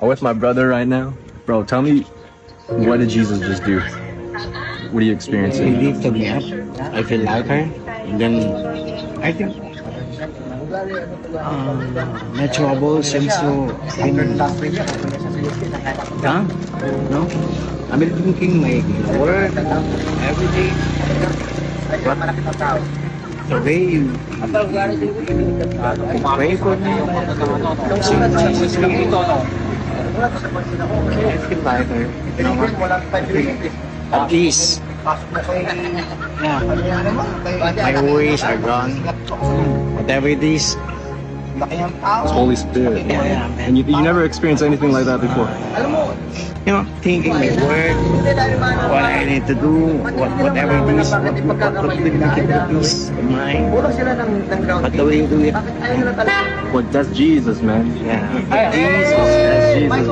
I'm with my brother right now. Bro, tell me, what did Jesus just do? What are you He experiencing? lifted me up. I feel lighter. And then I think my trouble seems to been done. No? I've been thinking my work every day. But the way you pray for me, sing Jesus name, I feel lighter. At least, yeah, my worries are gone. Whatever it is, It's Holy Spirit. yeah, man. And you never experienced anything like that before. Thinking my work, what I need to do, whatever it is, what will make the peace of mind. But the way you do it, Well, that's Jesus, man. yeah. That's Jesus,